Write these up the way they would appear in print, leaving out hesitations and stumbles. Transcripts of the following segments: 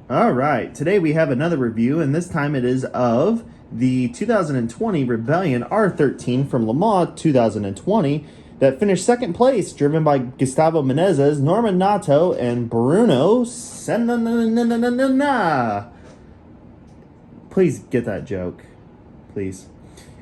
All right, today we have another review, and this time it is of the 2020 Rebellion R13 from Le Mans 2020 that finished second place, driven by Gustavo Menezes, Norman Nato, and Bruno Senna. Please get that joke, please.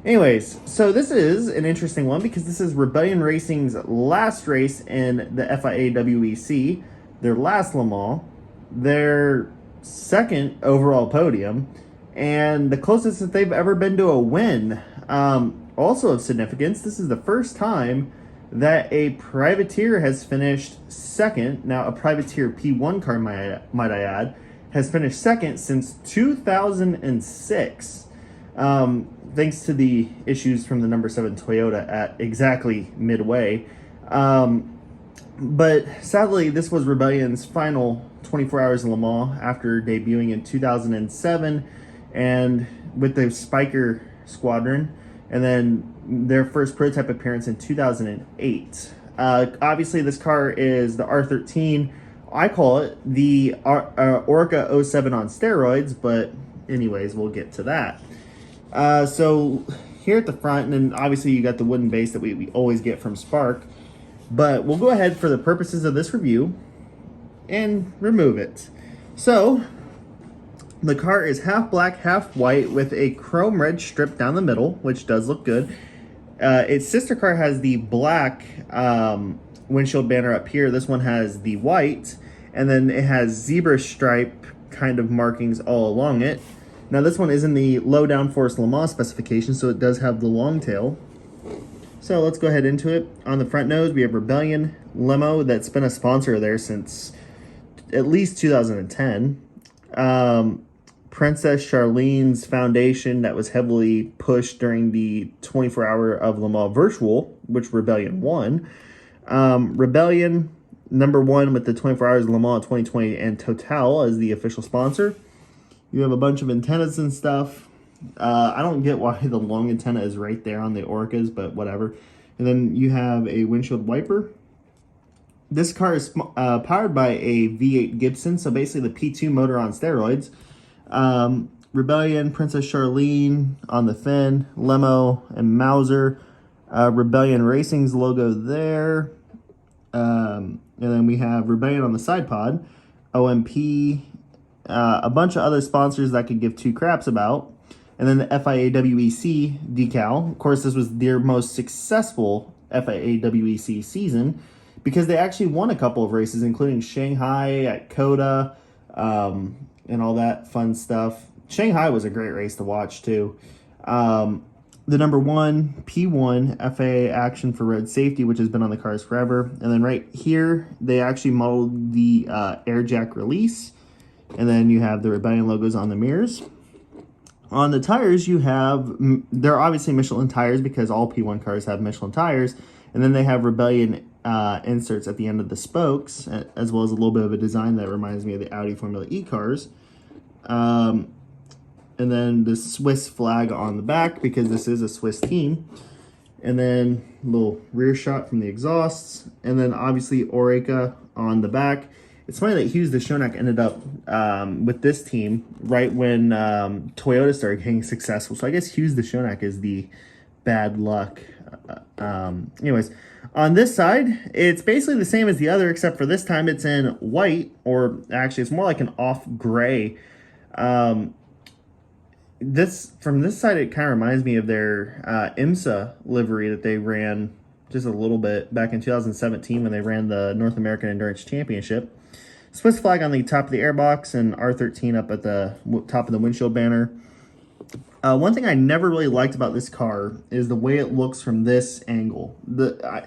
Anyways, so this is an interesting one because this is Rebellion Racing's last race in the FIA WEC, their last Le Mans, their second overall podium, and the closest that they've ever been to a win. Also of significance, this is the first time that a privateer has finished second. Now, a privateer P1 car, might I add, has finished second since 2006. Thanks to the issues from the number 7 Toyota at exactly midway. But sadly, this was Rebellion's final 24 hours in Le Mans after debuting in 2007 and with the Spiker Squadron, and then their first prototype appearance in 2008. Obviously, this car is the R13. I call it the Orca 07 on steroids, but anyways, we'll get to that. So here at the front, and then obviously you got the wooden base that we always get from Spark, but we'll go ahead for the purposes of this review and remove it. So the car is half black, half white with a chrome red strip down the middle, which does look good. Its sister car has the black windshield banner up here. This one has the white, and then it has zebra stripe kind of markings all along it. Now this one is in the low downforce Le Mans specification, so it does have the long tail. So let's go ahead into it. On the front nose, we have Rebellion Limo that's been a sponsor there since at least 2010. Princess Charlene's foundation that was heavily pushed during the 24-hour of Le Mans Virtual, which Rebellion won. Rebellion number 1 with the 24 Hours of Le Mans 2020 and Total as the official sponsor. You have a bunch of antennas and stuff. I don't get why the long antenna is right there on the Orcas, but whatever. And then you have a windshield wiper. This car is powered by a V8 Gibson, so basically the P2 motor on steroids. Rebellion, Princess Charlene on the fin, Lemo, and Mauser. Rebellion Racing's logo there. And then we have Rebellion on the side pod, OMP, a bunch of other sponsors that could give two craps about. And then the FIA WEC decal. Of course, this was their most successful FIA WEC season because they actually won a couple of races, including Shanghai at COTA, and all that fun stuff. Shanghai was a great race to watch, too. The number 1, P1, FAA Action for Road Safety, which has been on the cars forever. And then right here, they actually modeled the air jack release. And then you have the Rebellion logos on the mirrors. On the tires, you have, they're obviously Michelin tires because all P1 cars have Michelin tires. And then they have Rebellion inserts at the end of the spokes, as well as a little bit of a design that reminds me of the Audi Formula E cars. And then the Swiss flag on the back because this is a Swiss team. And then a little rear shot from the exhausts. And then obviously Oreca on the back. It's funny that Hughes de Schoenack ended up with this team right when Toyota started getting successful. So I guess Hughes de Schoenack is the bad luck. Anyways, on this side, it's basically the same as the other, except for this time it's in white, or actually it's more like an off gray. From this side, it kind of reminds me of their IMSA livery that they ran just a little bit back in 2017 when they ran the North American Endurance Championship. Swiss flag on the top of the airbox and R13 up at the top of the windshield banner. One thing I never really liked about this car is the way it looks from this angle.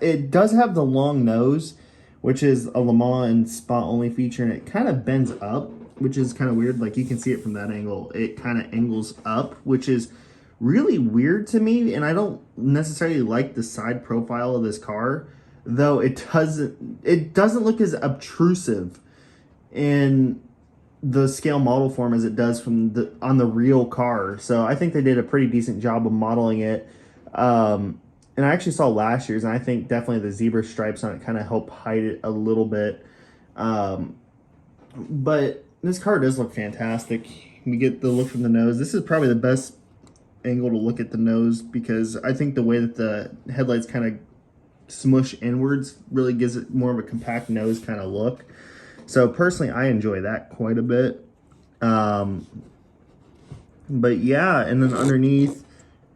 It does have the long nose, which is a Le Mans and spot-only feature, and it kind of bends up, which is kind of weird. Like, you can see it from that angle. It kind of angles up, which is really weird to me, and I don't necessarily like the side profile of this car, though it doesn't look as obtrusive in the scale model form as it does from on the real car. So I think they did a pretty decent job of modeling it. And I actually saw last year's, and I think definitely the zebra stripes on it kind of help hide it a little bit. But This car does look fantastic. We get the look from the nose. This is probably the best angle to look at the nose because I think the way that the headlights kind of smush inwards really gives it more of a compact nose kind of look. So personally, I enjoy that quite a bit. But yeah, and then underneath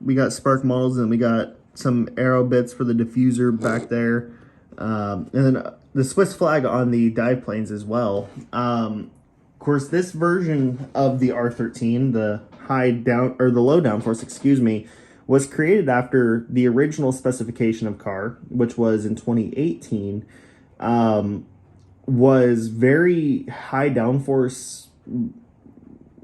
we got spark models and we got some arrow bits for the diffuser back there. And then the Swiss flag on the dive planes as well. Of course, this version of the R13, the low downforce, excuse me, was created after the original specification of car, which was in 2018, was very high downforce.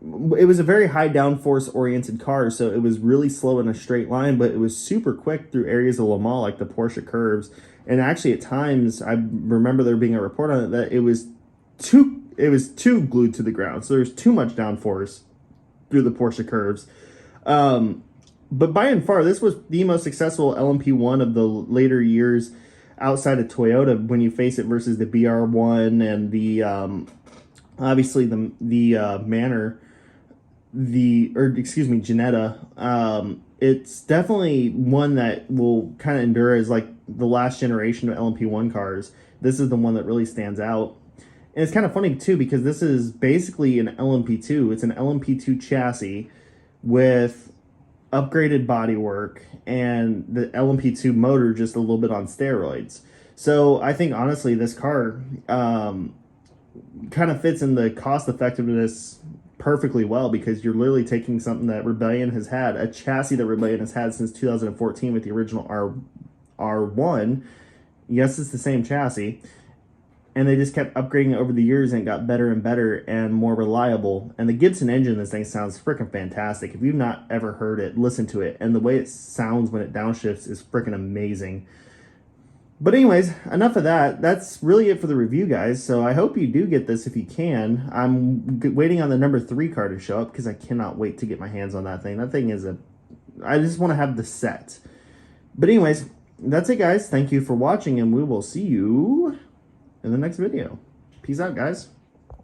It was a very high downforce oriented car, so it was really slow in a straight line, but it was super quick through areas of Le Mans like the Porsche curves. And actually, at times, I remember there being a report on it that it was too glued to the ground, so there's too much downforce through the Porsche curves. But by and far, this was the most successful LMP1 of the later years outside of Toyota when you face it versus the BR1 and the obviously the Manor, Jetta. It's definitely one that will kind of endure as like the last generation of LMP1 cars. This is the one that really stands out. And it's kind of funny too because this is basically an LMP2. It's an LMP2 chassis with upgraded bodywork and the LMP2 motor just a little bit on steroids. So I think honestly this car kind of fits in the cost effectiveness perfectly well because you're literally taking something that Rebellion has had, a chassis that Rebellion has had since 2014 with the original R1. Yes, it's the same chassis. And they just kept upgrading it over the years and it got better and better and more reliable. And the Gibson engine in this thing sounds freaking fantastic. If you've not ever heard it, listen to it. And the way it sounds when it downshifts is freaking amazing. But anyways, enough of that. That's really it for the review, guys. So I hope you do get this if you can. I'm waiting on the number 3 car to show up because I cannot wait to get my hands on that thing. That thing is I just want to have the set. But anyways, that's it, guys. Thank you for watching and we will see you in the next video. Peace out, guys.